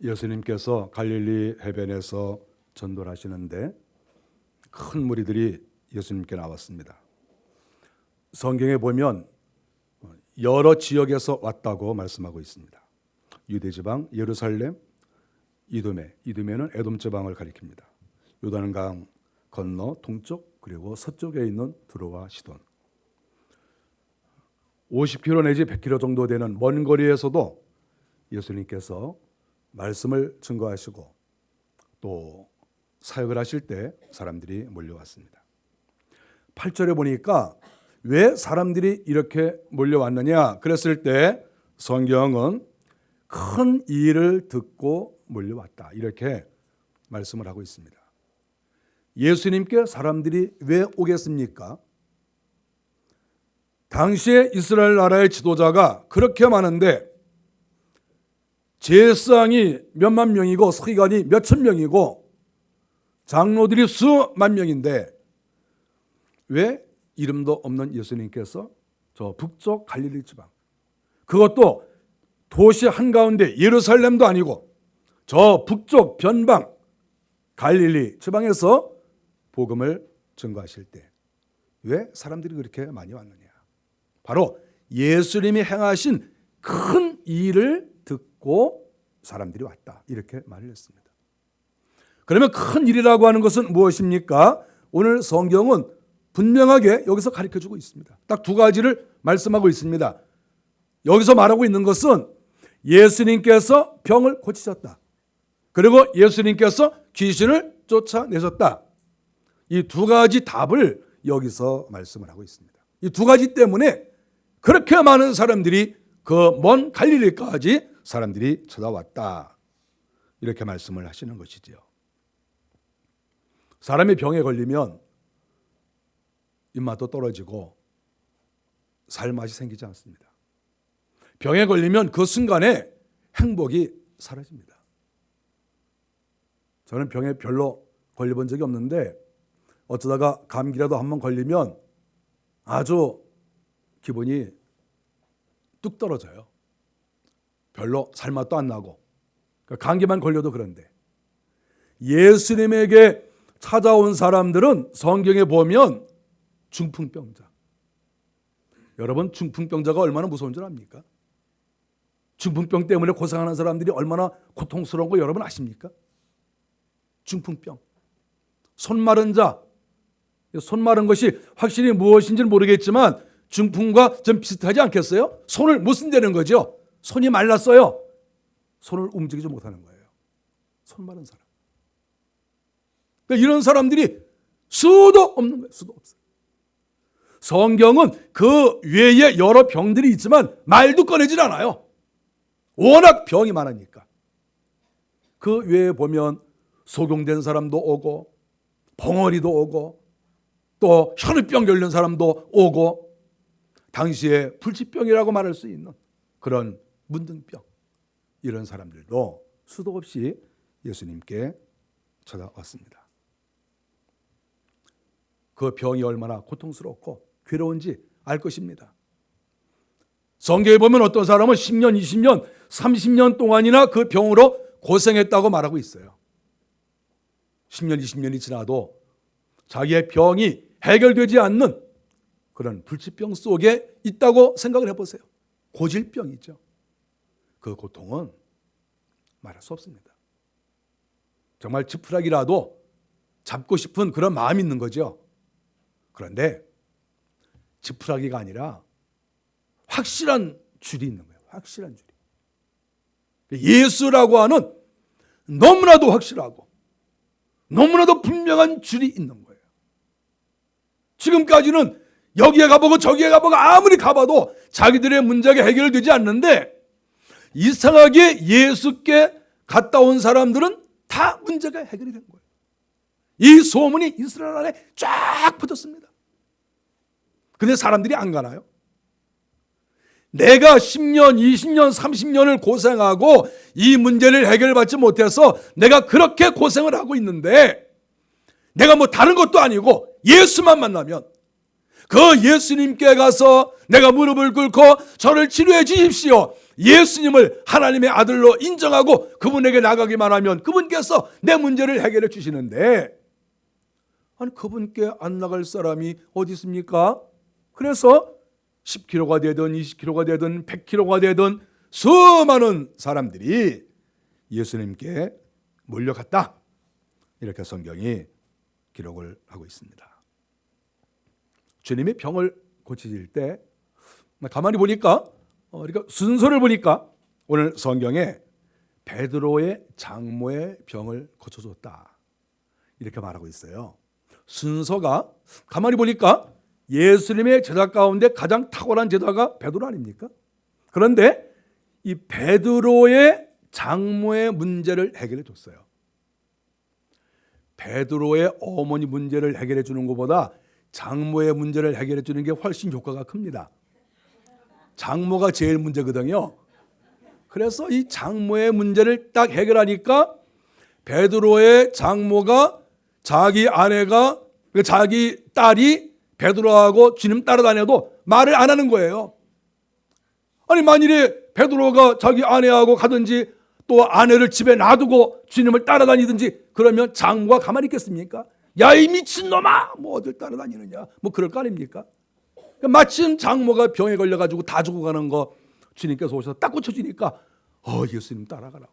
예수님께서 갈릴리 해변에서 전도를 하시는데 큰 무리들이 예수님께 나왔습니다. 성경에 보면 여러 지역에서 왔다고 말씀하고 있습니다. 유대지방, 예루살렘, 이두메는 에돔 지방을 가리킵니다. 요단강 건너 동쪽 그리고 서쪽에 있는 두로와 시돈, 50km 내지 100km 정도 되는 먼 거리에서도 예수님께서 말씀을 증거하시고 또 사역을 하실 때 사람들이 몰려왔습니다. 8절에 보니까 왜 사람들이 이렇게 몰려왔느냐 그랬을 때 성경은 큰 일을 듣고 몰려왔다 이렇게 말씀을 하고 있습니다. 예수님께 사람들이 왜 오겠습니까? 당시에 이스라엘 나라의 지도자가 그렇게 많은데 제사장이 몇만 명이고 서기관이 몇천 명이고 장로들이 수만 명인데 왜 이름도 없는 예수님께서 저 북쪽 갈릴리 지방, 그것도 도시 한가운데 예루살렘도 아니고 저 북쪽 변방 갈릴리 지방에서 복음을 증거하실 때 왜 사람들이 그렇게 많이 왔느냐? 바로 예수님이 행하신 큰 일을 듣고 사람들이 왔다 이렇게 말을 했습니다. 그러면 큰 일이라고 하는 것은 무엇입니까? 오늘 성경은 분명하게 여기서 가르쳐주고 있습니다. 딱 두 가지를 말씀하고 있습니다. 여기서 말하고 있는 것은 예수님께서 병을 고치셨다. 그리고 예수님께서 귀신을 쫓아내셨다. 이 두 가지 답을 여기서 말씀을 하고 있습니다. 이 두 가지 때문에 그렇게 많은 사람들이 그 먼 갈릴리까지 사람들이 찾아왔다. 이렇게 말씀을 하시는 것이지요. 사람이 병에 걸리면 입맛도 떨어지고 살맛이 생기지 않습니다. 병에 걸리면 그 순간에 행복이 사라집니다. 저는 병에 별로 걸려본 적이 없는데 어쩌다가 감기라도 한번 걸리면 아주 기분이 뚝 떨어져요. 별로 살맛도 안 나고. 감기만 걸려도 그런데 예수님에게 찾아온 사람들은 성경에 보면 중풍병자. 여러분, 중풍병자가 얼마나 무서운 줄 압니까? 중풍병 때문에 고생하는 사람들이 얼마나 고통스러운 거 여러분 아십니까? 중풍병. 손 마른 자. 손 마른 것이 확실히 무엇인지는 모르겠지만 중풍과 좀 비슷하지 않겠어요? 손을 못 쓴다는 거죠. 손이 말랐어요. 손을 움직이지 못하는 거예요. 손 마른 사람. 그러니까 이런 사람들이 수도 없는 거예요. 수도 없어요. 성경은 그 외에 여러 병들이 있지만 말도 꺼내질 않아요. 워낙 병이 많으니까. 그 외에 보면 소경된 사람도 오고 벙어리도 오고 또 혈우병 걸린 사람도 오고 당시에 불치병이라고 말할 수 있는 그런 문둥병, 이런 사람들도 수도 없이 예수님께 찾아왔습니다. 그 병이 얼마나 고통스럽고 괴로운지 알 것입니다. 성경에 보면 어떤 사람은 10년, 20년, 30년 동안이나 그 병으로 고생했다고 말하고 있어요. 10년, 20년이 지나도 자기의 병이 해결되지 않는 그런 불치병 속에 있다고 생각을 해보세요. 고질병이죠. 그 고통은 말할 수 없습니다. 정말 지푸라기라도 잡고 싶은 그런 마음이 있는 거죠. 그런데 지푸라기가 아니라 확실한 줄이 있는 거예요. 확실한 줄이. 예수라고 하는 너무나도 확실하고 너무나도 분명한 줄이 있는 거예요. 지금까지는 여기에 가보고 저기에 가보고 아무리 가봐도 자기들의 문제가 해결되지 않는데 이상하게 예수께 갔다 온 사람들은 다 문제가 해결이 된 거예요. 이 소문이 이스라엘 안에 쫙 퍼졌습니다. 근데 사람들이 안 가나요? 내가 10년, 20년, 30년을 고생하고 이 문제를 해결받지 못해서 내가 그렇게 고생을 하고 있는데 내가 뭐 다른 것도 아니고 예수만 만나면 그 예수님께 가서 내가 무릎을 꿇고 저를 치료해 주십시오. 예수님을 하나님의 아들로 인정하고 그분에게 나가기만 하면 그분께서 내 문제를 해결해 주시는데, 아니 그분께 안 나갈 사람이 어디 있습니까? 그래서 10kg가 되든 20kg가 되든 100kg가 되든 수많은 사람들이 예수님께 몰려갔다, 이렇게 성경이 기록을 하고 있습니다. 주님이 병을 고치실 때 가만히 보니까, 그러니까 순서를 보니까 오늘 성경에 베드로의 장모의 병을 고쳐줬다, 이렇게 말하고 있어요. 순서가 가만히 보니까 예수님의 제자 가운데 가장 탁월한 제자가 베드로 아닙니까? 그런데 이 베드로의 장모의 문제를 해결해 줬어요. 베드로의 어머니 문제를 해결해 주는 것보다 장모의 문제를 해결해 주는 게 훨씬 효과가 큽니다. 장모가 제일 문제거든요. 그래서 이 장모의 문제를 딱 해결하니까 베드로의 장모가 자기 아내가, 자기 딸이 베드로하고 주님 따라다녀도 말을 안 하는 거예요. 아니 만일에 베드로가 자기 아내하고 가든지 또 아내를 집에 놔두고 주님을 따라다니든지 그러면 장모가 가만히 있겠습니까? 야 이 미친놈아, 뭐 어딜 따라다니느냐, 뭐 그럴 거 아닙니까? 마침 장모가 병에 걸려가지고 다 죽어가는 거 주님께서 오셔서 딱 고쳐주니까 예수님 따라가라고.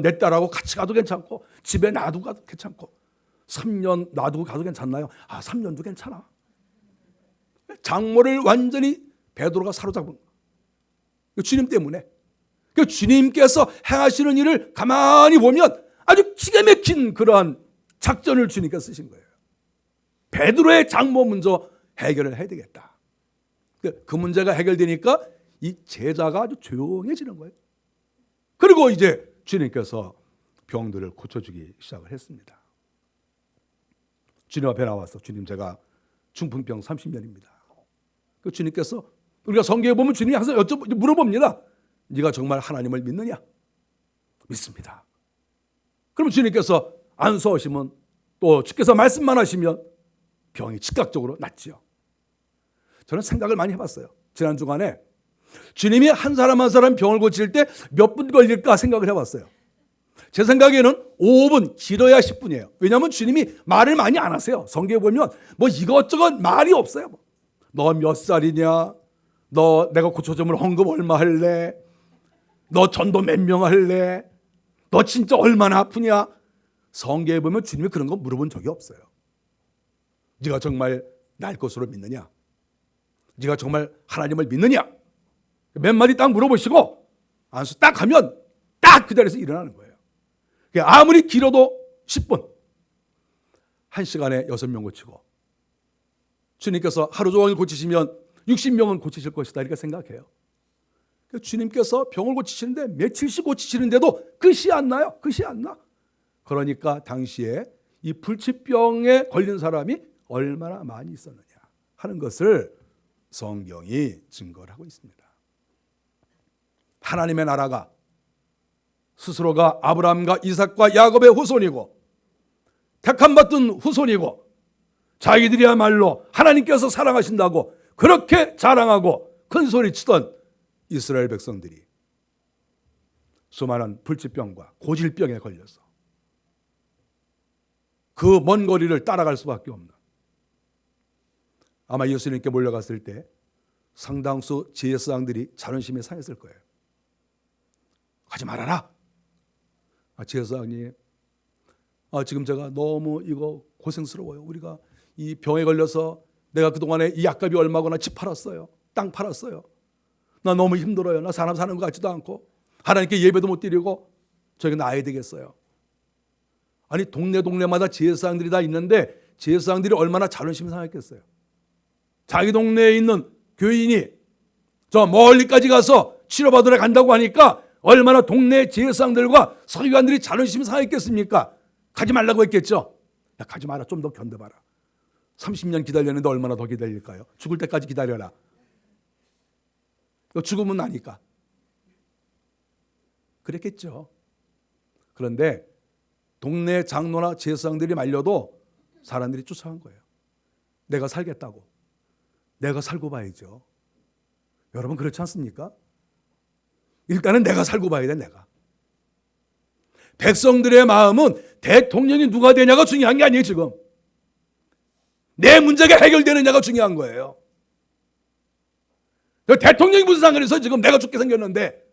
내 딸하고 같이 가도 괜찮고 집에 놔두고 가도 괜찮고 3년 놔두고 가도 괜찮나요? 3년도 괜찮아. 장모를 완전히 베드로가 사로잡은 거예요. 주님 때문에. 주님께서 행하시는 일을 가만히 보면 아주 기가 막힌 그러한 작전을 주님께서 쓰신 거예요. 베드로의 장모 먼저 해결을 해야 되겠다. 그 문제가 해결되니까 이 제자가 아주 조용해지는 거예요. 그리고 이제 주님께서 병들을 고쳐주기 시작을 했습니다. 주님 앞에 나와서 주님 제가 중풍병 30년입니다. 그 주님께서 우리가 성경에 보면 주님이 항상 물어봅니다. 네가 정말 하나님을 믿느냐? 믿습니다. 그럼 주님께서 안수하시면 또 주께서 말씀만 하시면 병이 즉각적으로 낫지요. 저는 생각을 많이 해봤어요. 지난 주간에 주님이 한 사람 한 사람 병을 고칠 때 몇 분 걸릴까 생각을 해봤어요. 제 생각에는 5분, 길어야 10분이에요. 왜냐하면 주님이 말을 많이 안 하세요. 성경에 보면 뭐 이것저것 말이 없어요. 너 몇 살이냐? 너 내가 고쳐주면 헌금 얼마 할래? 너 전도 몇 명 할래? 너 진짜 얼마나 아프냐? 성경에 보면 주님이 그런 거 물어본 적이 없어요. 네가 정말 날 것으로 믿느냐? 네가 정말 하나님을 믿느냐? 몇 마디 딱 물어보시고 안수 딱 하면 딱 그 자리에서 일어나는 거예요. 아무리 길어도 10분, 1시간에 6명 고치고 주님께서 하루 종일 고치시면 60명은 고치실 것이다 이렇게 생각해요. 주님께서 병을 고치시는데 며칠씩 고치시는데도 끝이 안 나요. 끝이 안 나. 그러니까 당시에 이 불치병에 걸린 사람이 얼마나 많이 있었느냐 하는 것을 성경이 증거를 하고 있습니다. 하나님의 나라가 스스로가 아브라함과 이삭과 야곱의 후손이고 택함받은 후손이고 자기들이야말로 하나님께서 사랑하신다고 그렇게 자랑하고 큰 소리치던 이스라엘 백성들이 수많은 불치병과 고질병에 걸려서 그 먼 거리를 따라갈 수밖에 없는, 아마 예수님께 몰려갔을 때 상당수 제사장들이 자존심이 상했을 거예요. 가지 말아라. 제사장님, 지금 제가 너무 이거 고생스러워요. 우리가 이 병에 걸려서 내가 그동안에 이 약값이 얼마거나 집 팔았어요. 땅 팔았어요. 나 너무 힘들어요. 나 사람 사는 것 같지도 않고 하나님께 예배도 못 드리고 저기 나야 되겠어요. 아니 동네마다 제사장들이 다 있는데 제사장들이 얼마나 자존심이 상했겠어요. 자기 동네에 있는 교인이 저 멀리까지 가서 치료받으러 간다고 하니까 얼마나 동네 제사장들과 서기관들이 자존심이 상했겠습니까? 가지 말라고 했겠죠. 야, 가지 마라. 좀 더 견뎌봐라. 30년 기다렸는데 얼마나 더 기다릴까요? 죽을 때까지 기다려라. 죽으면 나니까. 그랬겠죠. 그런데 동네 장로나 제사장들이 말려도 사람들이 쫓아간 거예요. 내가 살겠다고. 내가 살고 봐야죠. 여러분 그렇지 않습니까? 일단은 내가 살고 봐야 돼, 내가. 백성들의 마음은 대통령이 누가 되냐가 중요한 게 아니에요, 지금. 내 문제가 해결되느냐가 중요한 거예요. 대통령이 무슨 상관이 있어? 지금 내가 죽게 생겼는데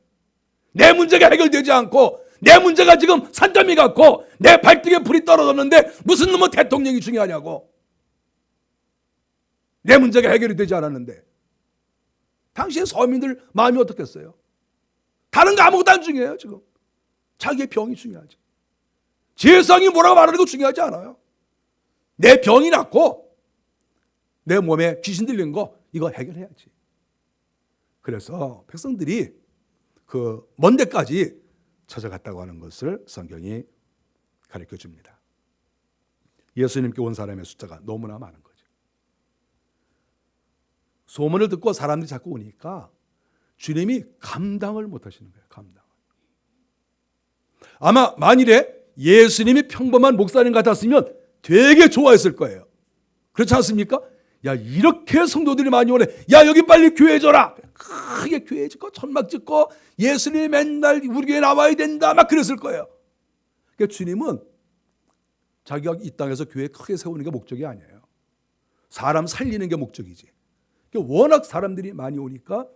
내 문제가 해결되지 않고 내 문제가 지금 산더미 같고 내 발등에 불이 떨어졌는데 무슨 놈의 대통령이 중요하냐고. 내 문제가 해결이 되지 않았는데. 당시의 서민들 마음이 어떻겠어요? 다른 거 아무것도 안 중요해요, 지금. 자기의 병이 중요하지. 세상이 뭐라고 말하는 거 중요하지 않아요. 내 병이 낫고 내 몸에 귀신 들린 거 이거 해결해야지. 그래서 백성들이 그 먼 데까지 찾아갔다고 하는 것을 성경이 가르쳐 줍니다. 예수님께 온 사람의 숫자가 너무나 많은 거죠. 소문을 듣고 사람들이 자꾸 오니까 주님이 감당을 못 하시는 거예요. 감당. 아마 만일에 예수님이 평범한 목사님 같았으면 되게 좋아했을 거예요. 그렇지 않습니까? 야, 이렇게 성도들이 많이 오네. 야, 여기 빨리 교회 줘라. 크게 교회 짓고 천막 짓고 예수님이 맨날 우리 교회 나와야 된다. 막 그랬을 거예요. 그러니까 주님은 자기가 이 땅에서 교회 크게 세우는 게 목적이 아니에요. 사람 살리는 게 목적이지. 그러니까 워낙 사람들이 많이 오니까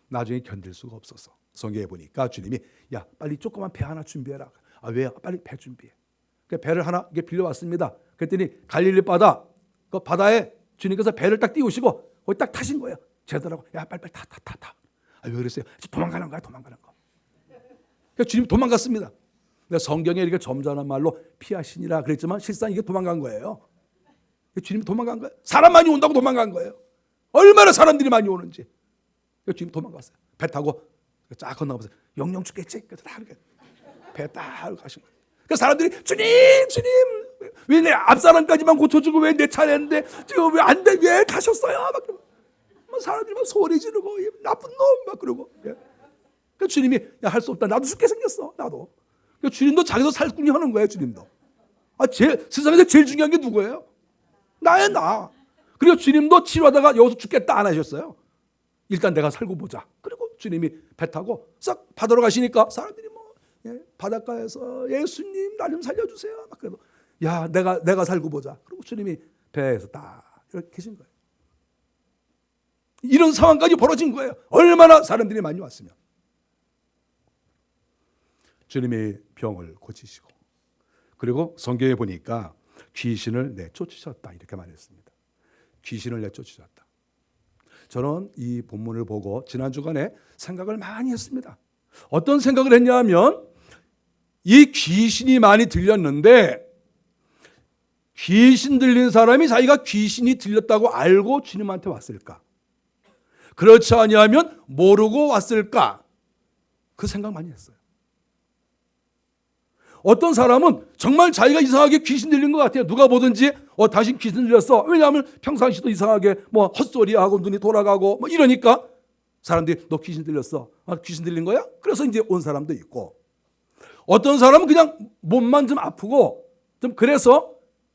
나중에 견딜 수가 없어서 성경에 보니까 주님이 야, 빨리 조그만 배 하나 준비해라. 아, 왜? 빨리 배 준비해. 그러니까 배를 하나 빌려왔습니다. 그랬더니 갈릴리 바다, 그 바다에 주님께서 배를 딱 띄우시고 거기 딱 타신 거예요. 제자들하고 야, 빨리 타. 아, 왜 그랬어요? 도망가는 거야, 도망가는 거. 그러니까 주님 도망갔습니다. 근데 성경에 이렇게 점잖은 말로 피하시니라 그랬지만 실상 이게 도망간 거예요. 주님이 도망간 거예요. 사람 많이 온다고 도망간 거예요. 얼마나 사람들이 많이 오는지. 주님 도망갔어요. 배 타고 쫙 건너가면서 영영 죽겠지? 그래서 다 이렇게 배 타고 가신 거예요. 그 사람들이 주님 왜 내 앞사람까지만 고쳐주고 왜 내 차례인데 지금 왜 안 돼? 왜 타셨어요? 막 사람들이 막 소리 지르고 나쁜 놈 막 그러고. 그 주님이 할 수 없다. 나도 죽게 생겼어. 나도. 그 주님도 자기도 살궁리 하는 거예요. 주님도. 세상에서 제일 중요한 게 누구예요? 나야 나. 그리고 주님도 치료하다가 여기서 죽겠다 안 하셨어요. 일단 내가 살고 보자. 그리고 주님이 배 타고 싹 바다로 가시니까 사람들이 바닷가에서 예수님 나 좀 살려주세요. 막 그래도 야 내가 살고 보자. 그리고 주님이 배에서 딱 이렇게 계신 거예요. 이런 상황까지 벌어진 거예요. 얼마나 사람들이 많이 왔으면. 주님이 병을 고치시고 그리고 성경에 보니까 귀신을 내쫓으셨다 이렇게 말했습니다. 귀신을 내쫓으셨다. 저는 이 본문을 보고 지난 주간에 생각을 많이 했습니다. 어떤 생각을 했냐면 이 귀신이 많이 들렸는데 귀신 들린 사람이 자기가 귀신이 들렸다고 알고 주님한테 왔을까? 그렇지 아니하면 모르고 왔을까? 그 생각 많이 했어요. 어떤 사람은 정말 자기가 이상하게 귀신 들린 것 같아요. 누가 보든지 당신 귀신 들렸어. 왜냐하면 평상시도 이상하게 헛소리하고 눈이 돌아가고 이러니까 사람들이 너 귀신 들렸어. 귀신 들린 거야? 그래서 이제 온 사람도 있고 어떤 사람은 그냥 몸만 좀 아프고 좀 그래서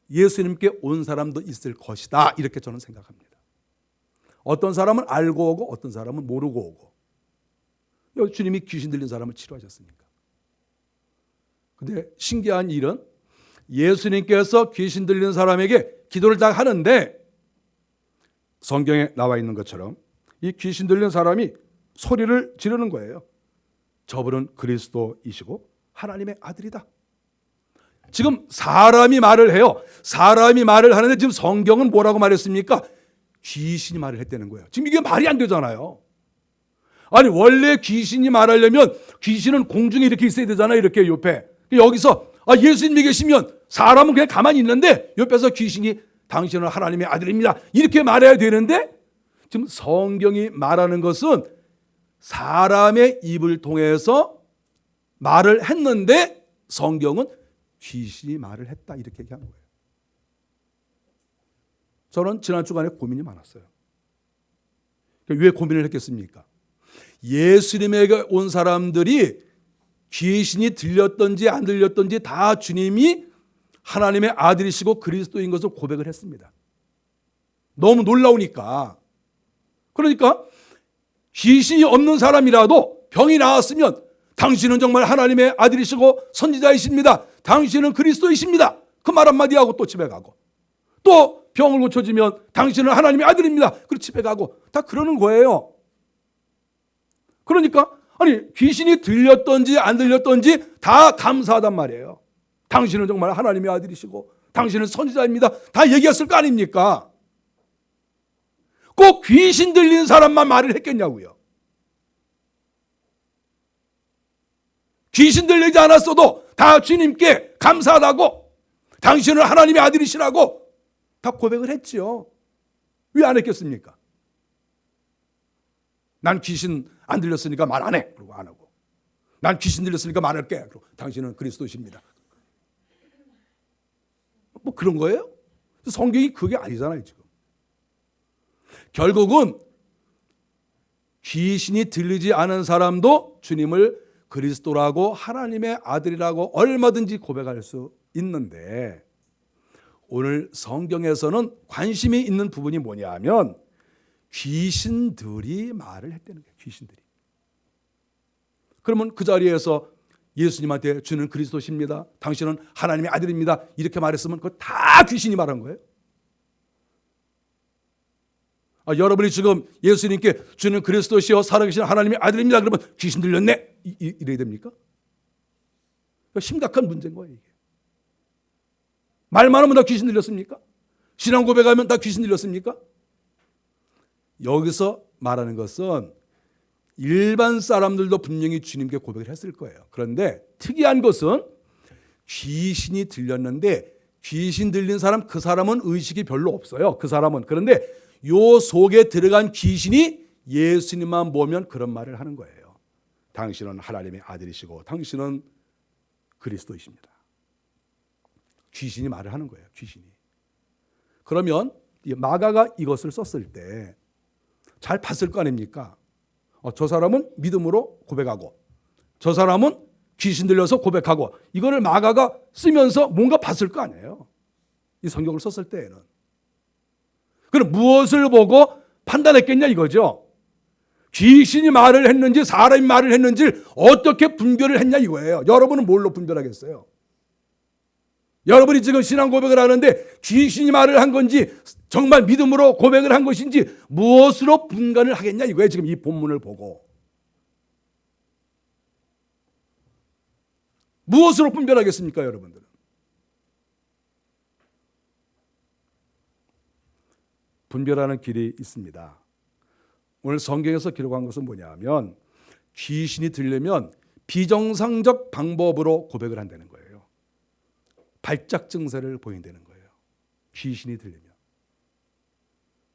예수님께 온 사람도 있을 것이다. 이렇게 저는 생각합니다. 어떤 사람은 알고 오고 어떤 사람은 모르고 오고. 여기 주님이 귀신 들린 사람을 치료하셨으니까. 근데 신기한 일은 예수님께서 귀신 들린 사람에게 기도를 딱 하는데 성경에 나와 있는 것처럼 이 귀신 들린 사람이 소리를 지르는 거예요. 저분은 그리스도이시고 하나님의 아들이다. 지금 사람이 말을 해요. 사람이 말을 하는데 지금 성경은 뭐라고 말했습니까? 귀신이 말을 했다는 거예요. 지금 이게 말이 안 되잖아요. 아니 원래 귀신이 말하려면 귀신은 공중에 이렇게 있어야 되잖아요. 이렇게 옆에. 여기서 예수님이 계시면 사람은 그냥 가만히 있는데 옆에서 귀신이 당신은 하나님의 아들입니다. 이렇게 말해야 되는데 지금 성경이 말하는 것은 사람의 입을 통해서 말을 했는데 성경은 귀신이 말을 했다 이렇게 얘기한 거예요. 저는 지난 주간에 고민이 많았어요. 왜 고민을 했겠습니까? 예수님에게 온 사람들이 귀신이 들렸던지 안 들렸던지 다 주님이 하나님의 아들이시고 그리스도인 것을 고백을 했습니다. 너무 놀라우니까. 그러니까 귀신이 없는 사람이라도 병이 나았으면 당신은 정말 하나님의 아들이시고 선지자이십니다. 당신은 그리스도이십니다. 그 말 한마디 하고 또 집에 가고, 또 병을 고쳐지면 당신은 하나님의 아들입니다. 그리고 집에 가고, 다 그러는 거예요. 그러니까 아니, 귀신이 들렸던지 안 들렸던지 다 감사하단 말이에요. 당신은 정말 하나님의 아들이시고 당신은 선지자입니다. 다 얘기했을 거 아닙니까? 꼭 귀신 들린 사람만 말을 했겠냐고요. 귀신 들리지 않았어도 다 주님께 감사하다고, 당신은 하나님의 아들이시라고 다 고백을 했지요. 왜 안 했겠습니까? 난 귀신 안 들렸으니까 말 안 해. 그러고 안 하고. 난 귀신 들렸으니까 말할게. 그리고 당신은 그리스도십니다. 뭐 그런 거예요? 성경이 그게 아니잖아요, 지금. 결국은 귀신이 들리지 않은 사람도 주님을 그리스도라고 하나님의 아들이라고 얼마든지 고백할 수 있는데, 오늘 성경에서는 관심이 있는 부분이 뭐냐 하면 귀신들이 말을 했다는 거예요. 귀신들이. 그러면 그 자리에서 예수님한테 주는 그리스도십니다, 당신은 하나님의 아들입니다, 이렇게 말했으면 그거 다 귀신이 말한 거예요. 여러분이 지금 예수님께 주는 그리스도시요 살아계신 하나님의 아들입니다 그러면 귀신 들렸네 이래야 됩니까? 심각한 문제인 거예요. 이게. 말만 하면 다 귀신 들렸습니까? 신앙 고백하면 다 귀신 들렸습니까? 여기서 말하는 것은 일반 사람들도 분명히 주님께 고백을 했을 거예요. 그런데 특이한 것은 귀신이 들렸는데 귀신 들린 사람, 그 사람은 의식이 별로 없어요. 그 사람은. 그런데 요 속에 들어간 귀신이 예수님만 보면 그런 말을 하는 거예요. 당신은 하나님의 아들이시고 당신은 그리스도이십니다. 귀신이 말을 하는 거예요. 귀신이. 그러면 마가가 이것을 썼을 때 잘 봤을 거 아닙니까? 저 사람은 믿음으로 고백하고 저 사람은 귀신 들려서 고백하고, 이거를 마가가 쓰면서 뭔가 봤을 거 아니에요. 이 성경을 썼을 때에는. 그럼 무엇을 보고 판단했겠냐 이거죠. 귀신이 말을 했는지 사람이 말을 했는지 어떻게 분별을 했냐 이거예요. 여러분은 뭘로 분별하겠어요? 여러분이 지금 신앙 고백을 하는데 귀신이 말을 한 건지 정말 믿음으로 고백을 한 것인지 무엇으로 분간을 하겠냐 이거예요. 지금 이 본문을 보고. 무엇으로 분별하겠습니까, 여러분들은? 분별하는 길이 있습니다. 오늘 성경에서 기록한 것은 뭐냐면 귀신이 들리면 비정상적 방법으로 고백을 한다는 거예요. 발작 증세를 보인다는 거예요. 귀신이 들리면.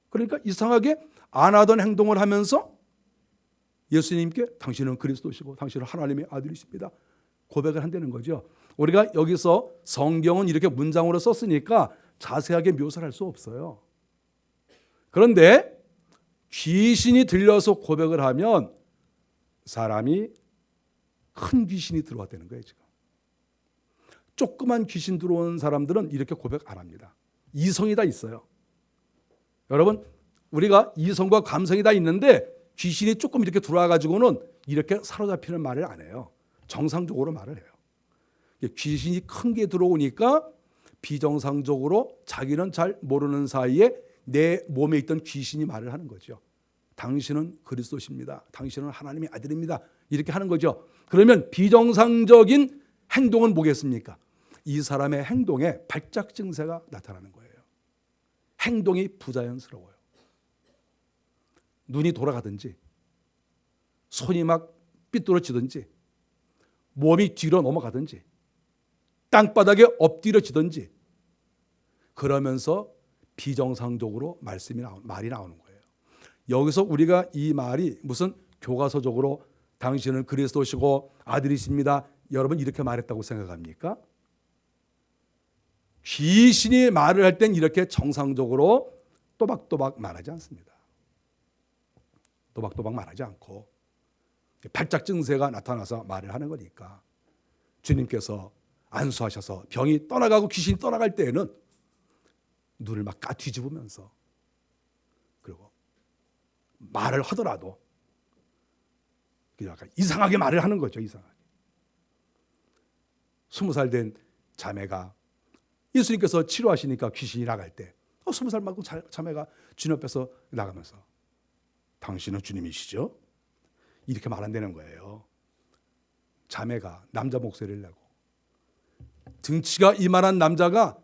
그러니까 이상하게 안 하던 행동을 하면서 예수님께 당신은 그리스도시고 당신은 하나님의 아들이십니다 고백을 한다는 거죠. 우리가 여기서 성경은 이렇게 문장으로 썼으니까 자세하게 묘사를 할 수 없어요. 그런데 귀신이 들려서 고백을 하면 사람이 큰 귀신이 들어왔다는 거예요. 지금 조그만 귀신 들어온 사람들은 이렇게 고백 안 합니다. 이성이 다 있어요. 여러분, 우리가 이성과 감성이 다 있는데 귀신이 조금 이렇게 들어와 가지고는 이렇게 사로잡히는 말을 안 해요. 정상적으로 말을 해요. 귀신이 큰 게 들어오니까 비정상적으로 자기는 잘 모르는 사이에 내 몸에 있던 귀신이 말을 하는 거죠. 당신은 그리스도십니다. 당신은 하나님의 아들입니다. 이렇게 하는 거죠. 그러면 비정상적인 행동은 뭐겠습니까? 이 사람의 행동에 발작 증세가 나타나는 거예요. 행동이 부자연스러워요. 눈이 돌아가든지 손이 막 삐뚤어지든지 몸이 뒤로 넘어가든지 땅바닥에 엎드려지든지 그러면서 비정상적으로 말이 나오는 거예요. 여기서 우리가 이 말이 무슨 교과서적으로 당신은 그리스도시고 아들이십니다 여러분 이렇게 말했다고 생각합니까? 귀신이 말을 할 땐 이렇게 정상적으로 또박또박 말하지 않습니다. 또박또박 말하지 않고 발작 증세가 나타나서 말을 하는 거니까 주님께서 안수하셔서 병이 떠나가고 귀신이 떠나갈 때에는 눈을 막 까뒤집으면서 그리고 말을 하더라도 약간 이상하게 말을 하는 거죠. 이상하게. 20살 된 자매가 예수님께서 치료하시니까 귀신이 나갈 때 20살 맞고 자매가 주님 앞에서 나가면서 당신은 주님이시죠? 이렇게 말 안 되는 거예요. 자매가 남자 목소리를 내고 등치가 이만한 남자가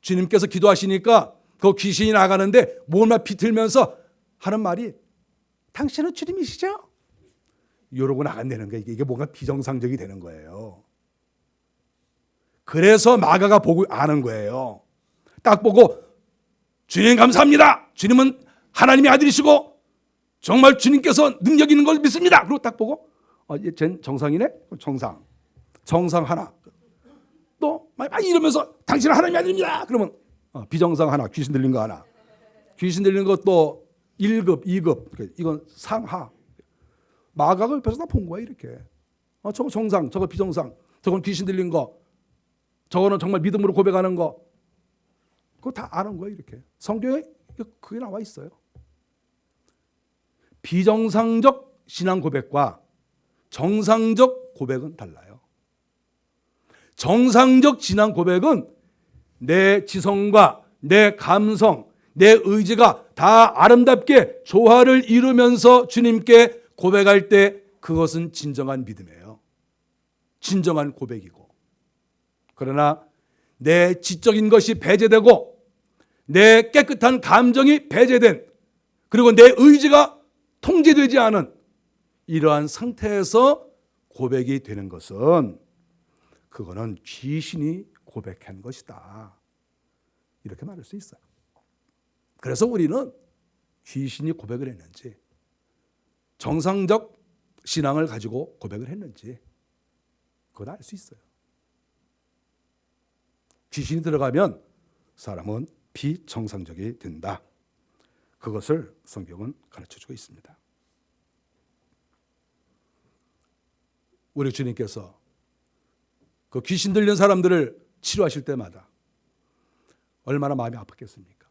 주님께서 기도하시니까 그 귀신이 나가는데 몸만 비틀면서 하는 말이 당신은 주님이시죠? 이러고 나간다는 거예요. 이게 뭔가 비정상적이 되는 거예요. 그래서 마가가 보고 아는 거예요. 딱 보고 주님 감사합니다. 주님은 하나님의 아들이시고 정말 주님께서 능력 있는 걸 믿습니다. 그리고 딱 보고 쟨 정상이네? 정상 하나. 또 막 이러면서 당신은 하나님의 아들입니다. 그러면 비정상 하나, 귀신 들린 거 하나. 귀신 들린 것도 1급, 2급. 이건 상하. 마가가 옆에서 다 본 거야 이렇게. 저거 정상, 저거 비정상. 저건 귀신 들린 거. 저거는 정말 믿음으로 고백하는 거. 그거 다 아는 거예요 이렇게. 성경에 그게 나와 있어요. 비정상적 신앙 고백과 정상적 고백은 달라요. 정상적 신앙 고백은 내 지성과 내 감성, 내 의지가 다 아름답게 조화를 이루면서 주님께 고백할 때 그것은 진정한 믿음이에요. 진정한 고백이고. 그러나 내 지적인 것이 배제되고 내 깨끗한 감정이 배제된 그리고 내 의지가 통제되지 않은 이러한 상태에서 고백이 되는 것은 그거는 귀신이 고백한 것이다. 이렇게 말할 수 있어요. 그래서 우리는 귀신이 고백을 했는지 정상적 신앙을 가지고 고백을 했는지 그건 알 수 있어요. 귀신이 들어가면 사람은 비정상적이 된다. 그것을 성경은 가르쳐주고 있습니다. 우리 주님께서 그 귀신 들린 사람들을 치료하실 때마다 얼마나 마음이 아팠겠습니까?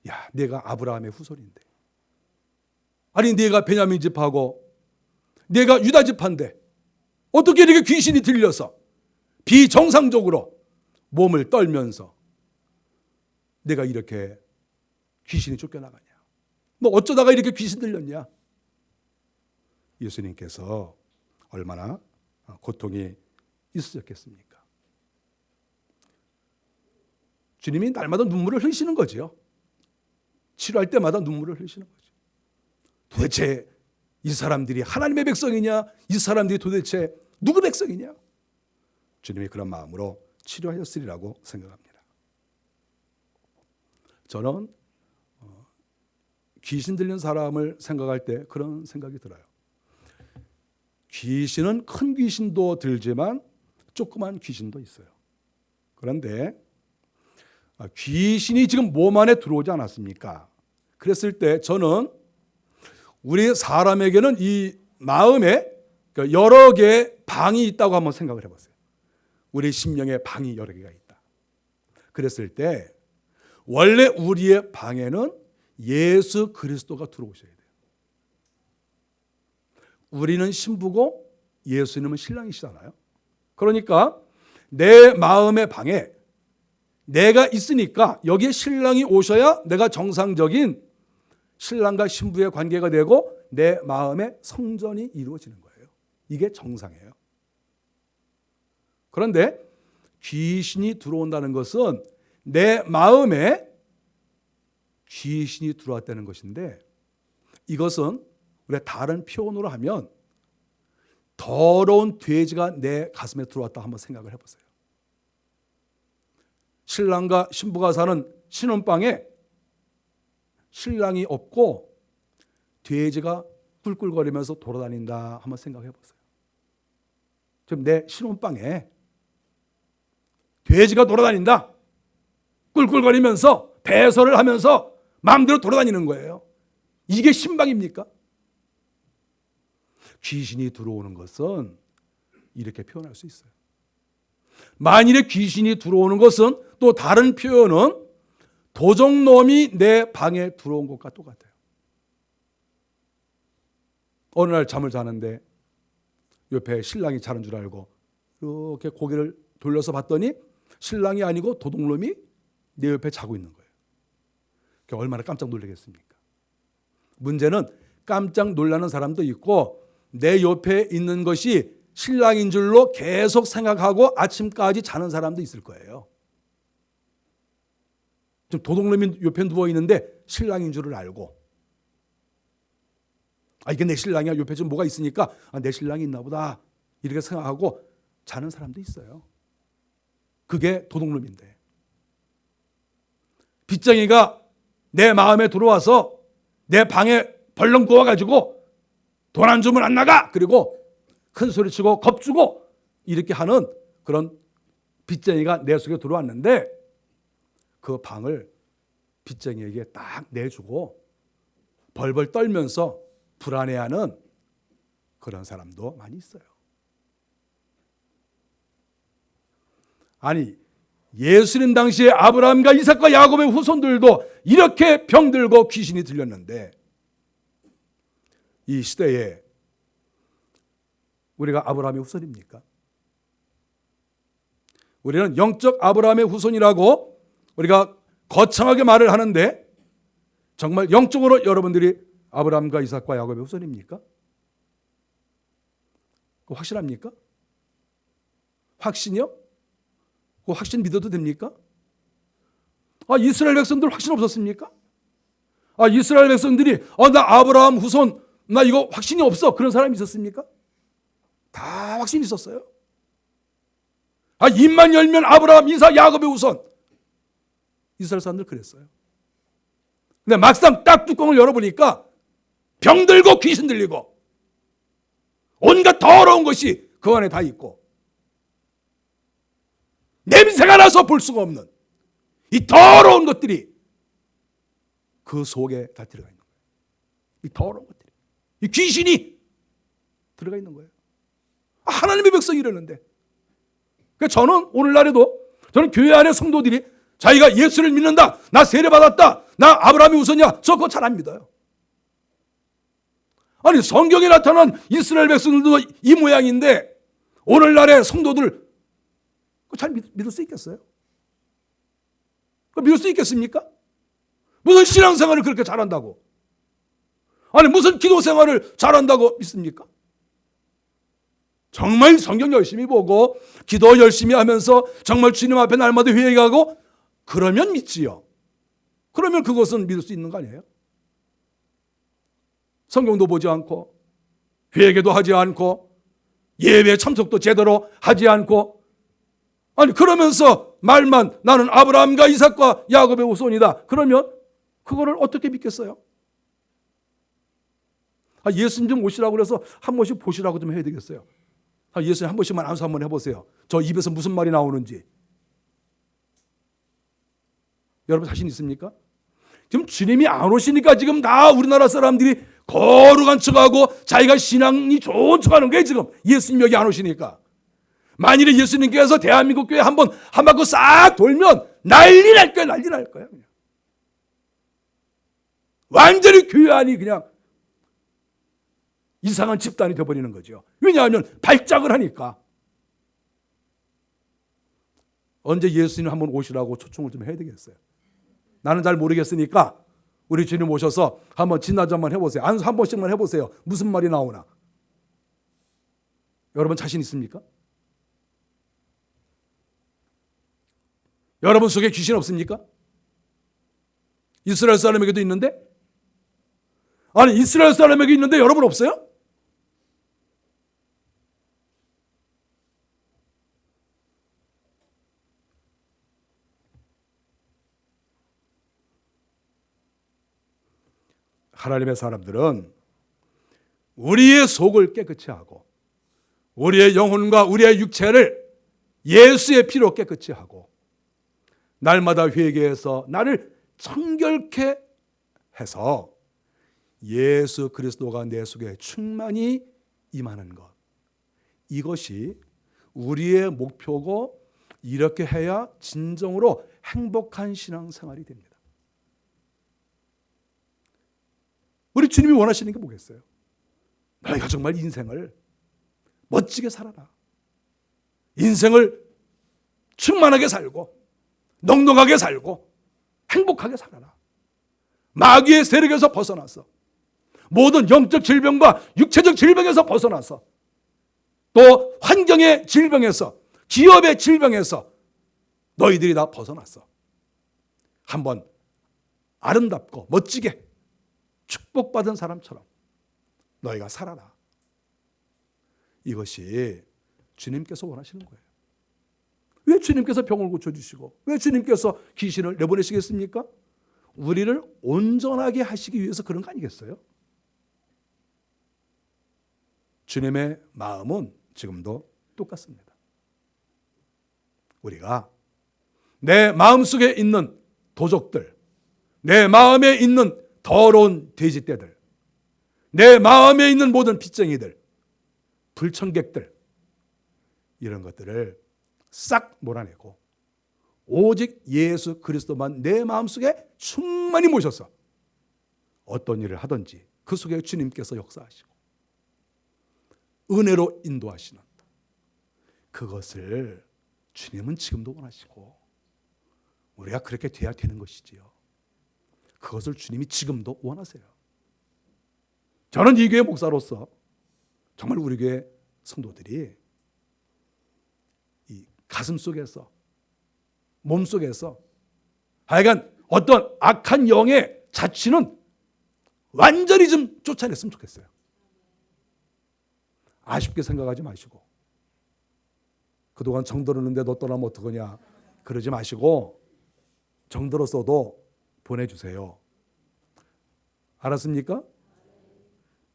야, 내가 아브라함의 후손인데, 아니 내가 베냐민 집하고 내가 유다 집한데 어떻게 이렇게 귀신이 들려서 비정상적으로 몸을 떨면서 내가 이렇게 귀신이 쫓겨나가냐? 너 어쩌다가 이렇게 귀신 들렸냐? 예수님께서 얼마나 고통이 있으셨겠습니까? 주님이 날마다 눈물을 흘리시는 거죠. 치료할 때마다 눈물을 흘리시는 거죠. 도대체 이 사람들이 하나님의 백성이냐? 이 사람들이 도대체 누구 백성이냐? 주님이 그런 마음으로 치료하셨으리라고 생각합니다. 저는 귀신 들린 사람을 생각할 때 그런 생각이 들어요. 귀신은 큰 귀신도 들지만 조그만 귀신도 있어요. 그런데 귀신이 지금 몸 안에 들어오지 않았습니까? 그랬을 때 저는 우리 사람에게는 이 마음에 여러 개의 방이 있다고 한번 생각을 해봤어요. 우리 심령에 방이 여러 개가 있다. 그랬을 때 원래 우리의 방에는 예수 그리스도가 들어오셔야 돼요. 우리는 신부고 예수님은 신랑이시잖아요. 그러니까 내 마음의 방에 내가 있으니까 여기에 신랑이 오셔야 내가 정상적인 신랑과 신부의 관계가 되고 내 마음의 성전이 이루어지는 거예요. 이게 정상이에요. 그런데 귀신이 들어온다는 것은 내 마음에 귀신이 들어왔다는 것인데 이것은 우리가 다른 표현으로 하면 더러운 돼지가 내 가슴에 들어왔다 한번 생각을 해보세요. 신랑과 신부가 사는 신혼방에 신랑이 없고 돼지가 꿀꿀거리면서 돌아다닌다 한번 생각해 보세요. 지금 내 신혼방에 돼지가 돌아다닌다. 꿀꿀거리면서 배설을 하면서 마음대로 돌아다니는 거예요. 이게 신방입니까? 귀신이 들어오는 것은 이렇게 표현할 수 있어요. 만일에 귀신이 들어오는 것은 또 다른 표현은 도적놈이 내 방에 들어온 것과 똑같아요. 어느 날 잠을 자는데 옆에 신랑이 자는 줄 알고 이렇게 고개를 돌려서 봤더니 신랑이 아니고 도둑놈이 내 옆에 자고 있는 거예요. 얼마나 깜짝 놀라겠습니까? 문제는 깜짝 놀라는 사람도 있고 내 옆에 있는 것이 신랑인 줄로 계속 생각하고 아침까지 자는 사람도 있을 거예요. 지금 도둑놈이 옆에 누워 있는데 신랑인 줄을 알고, 이게 내 신랑이야. 옆에 좀 뭐가 있으니까 내 신랑이 있나 보다 이렇게 생각하고 자는 사람도 있어요. 그게 도둑놈인데, 빚쟁이가 내 마음에 들어와서 내 방에 벌렁 구워가지고 돈 안 주면 안 나가, 그리고 큰 소리치고 겁주고 이렇게 하는 그런 빚쟁이가 내 속에 들어왔는데 그 방을 빚쟁이에게 딱 내주고 벌벌 떨면서 불안해하는 그런 사람도 많이 있어요. 아니, 예수님 당시에 아브라함과 이삭과 야곱의 후손들도 이렇게 병들고 귀신이 들렸는데 이 시대에 우리가 아브라함의 후손입니까? 우리는 영적 아브라함의 후손이라고 우리가 거창하게 말을 하는데 정말 영적으로 여러분들이 아브라함과 이삭과 야곱의 후손입니까? 그거 확실합니까? 확신이요? 그 확신 믿어도 됩니까? 이스라엘 백성들 확신 없었습니까? 이스라엘 백성들이 나 아브라함 후손 나 이거 확신이 없어 그런 사람이 있었습니까? 다 확신이 있었어요. 입만 열면 아브라함, 이삭, 야곱의 후손. 이스라엘 사람들 그랬어요. 근데 막상 딱 뚜껑을 열어보니까 병들고 귀신 들리고 온갖 더러운 것이 그 안에 다 있고 냄새가 나서 볼 수가 없는 이 더러운 것들이 그 속에 다 들어가 있는 거예요. 이 더러운 것들이, 이 귀신이 들어가 있는 거예요. 하나님의 백성이 이러는데, 저는 오늘날에도 저는 교회 안에 성도들이 자기가 예수를 믿는다, 나 세례받았다, 나 아브라함이 우선이야, 저 그거 잘 안 믿어요. 아니, 성경에 나타난 이스라엘 백성들도 이 모양인데 오늘날의 성도들 잘 믿을 수 있겠어요? 믿을 수 있겠습니까? 무슨 신앙생활을 그렇게 잘한다고, 아니 무슨 기도생활을 잘한다고 믿습니까? 정말 성경 열심히 보고 기도 열심히 하면서 정말 주님 앞에 날마다 회개하고 그러면 믿지요. 그러면 그것은 믿을 수 있는 거 아니에요? 성경도 보지 않고 회개도 하지 않고 예배 참석도 제대로 하지 않고, 아니 그러면서 말만 나는 아브라함과 이삭과 야곱의 후손이다, 그러면 그거를 어떻게 믿겠어요? 예수님 좀 오시라고 그래서 한 번씩 보시라고 좀 해야 되겠어요. 예수님 한 번씩만 안수 한번 해보세요. 저 입에서 무슨 말이 나오는지. 여러분 자신 있습니까? 지금 주님이 안 오시니까 지금 다 우리나라 사람들이 거룩한 척하고 자기가 신앙이 좋은 척하는 거예요. 지금 예수님 여기 안 오시니까. 만일에 예수님께서 대한민국 교회 한 바퀴 싹 돌면 난리 날 거야. 난리 날 거야. 그냥. 완전히 교회 안이 그냥 이상한 집단이 되어버리는 거죠. 왜냐하면 발작을 하니까. 언제 예수님 한번 오시라고 초청을 좀 해야 되겠어요. 나는 잘 모르겠으니까 우리 주님 오셔서 한번 진나주 한번 해보세요. 안수 한 번씩만 해보세요. 무슨 말이 나오나. 여러분 자신 있습니까? 여러분 속에 귀신 없습니까? 이스라엘 사람에게도 있는데? 아니 이스라엘 사람에게 있는데 여러분 없어요? 하나님의 사람들은 우리의 속을 깨끗이 하고 우리의 영혼과 우리의 육체를 예수의 피로 깨끗이 하고 날마다 회개해서 나를 청결케 해서 예수 그리스도가 내 속에 충만히 임하는 것, 이것이 우리의 목표고 이렇게 해야 진정으로 행복한 신앙생활이 됩니다. 우리 주님이 원하시는 게 뭐겠어요? 너희가 정말 인생을 멋지게 살아라. 인생을 충만하게 살고 넉넉하게 살고 행복하게 살아라. 마귀의 세력에서 벗어나서 모든 영적 질병과 육체적 질병에서 벗어나서 또 환경의 질병에서 기업의 질병에서 너희들이 다 벗어났어. 한번 아름답고 멋지게 축복받은 사람처럼 너희가 살아라. 이것이 주님께서 원하시는 거예요. 왜 주님께서 병을 고쳐주시고 왜 주님께서 귀신을 내보내시겠습니까? 우리를 온전하게 하시기 위해서 그런 거 아니겠어요? 주님의 마음은 지금도 똑같습니다. 우리가 내 마음속에 있는 도적들, 내 마음에 있는 더러운 돼지떼들, 내 마음에 있는 모든 빚쟁이들, 불청객들, 이런 것들을 싹 몰아내고 오직 예수 그리스도만 내 마음속에 충만히 모셔서 어떤 일을 하든지 그 속에 주님께서 역사하시고 은혜로 인도하시는 그것을 주님은 지금도 원하시고 우리가 그렇게 돼야 되는 것이지요. 그것을 주님이 지금도 원하세요. 저는 이 교회 목사로서 정말 우리 교회 성도들이 이 가슴 속에서 몸 속에서 하여간 어떤 악한 영의 자취는 완전히 좀 쫓아냈으면 좋겠어요. 아쉽게 생각하지 마시고 그동안 정들었는데 너 떠나면 어떡하냐 그러지 마시고 정들었어도 보내주세요. 알았습니까?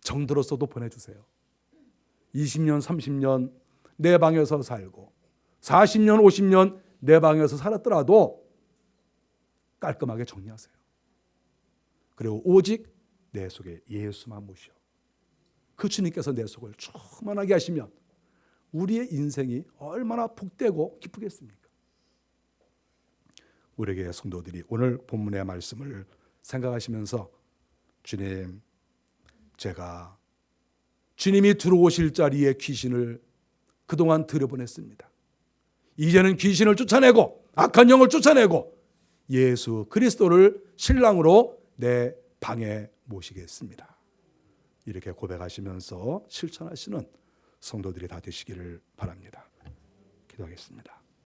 정들었어도 보내주세요. 20년 30년 내 방에서 살고 40년 50년 내 방에서 살았더라도 깔끔하게 정리하세요. 그리고 오직 내 속에 예수만 모셔. 그 주님께서 내 속을 충만하게 하시면 우리의 인생이 얼마나 복되고 기쁘겠습니까? 우리에게 성도들이 오늘 본문의 말씀을 생각하시면서 주님, 제가 주님이 들어오실 자리에 귀신을 그동안 들여보냈습니다. 이제는 귀신을 쫓아내고 악한 영을 쫓아내고 예수 그리스도를 신랑으로 내 방에 모시겠습니다. 이렇게 고백하시면서 실천하시는 성도들이 다 되시기를 바랍니다. 기도하겠습니다.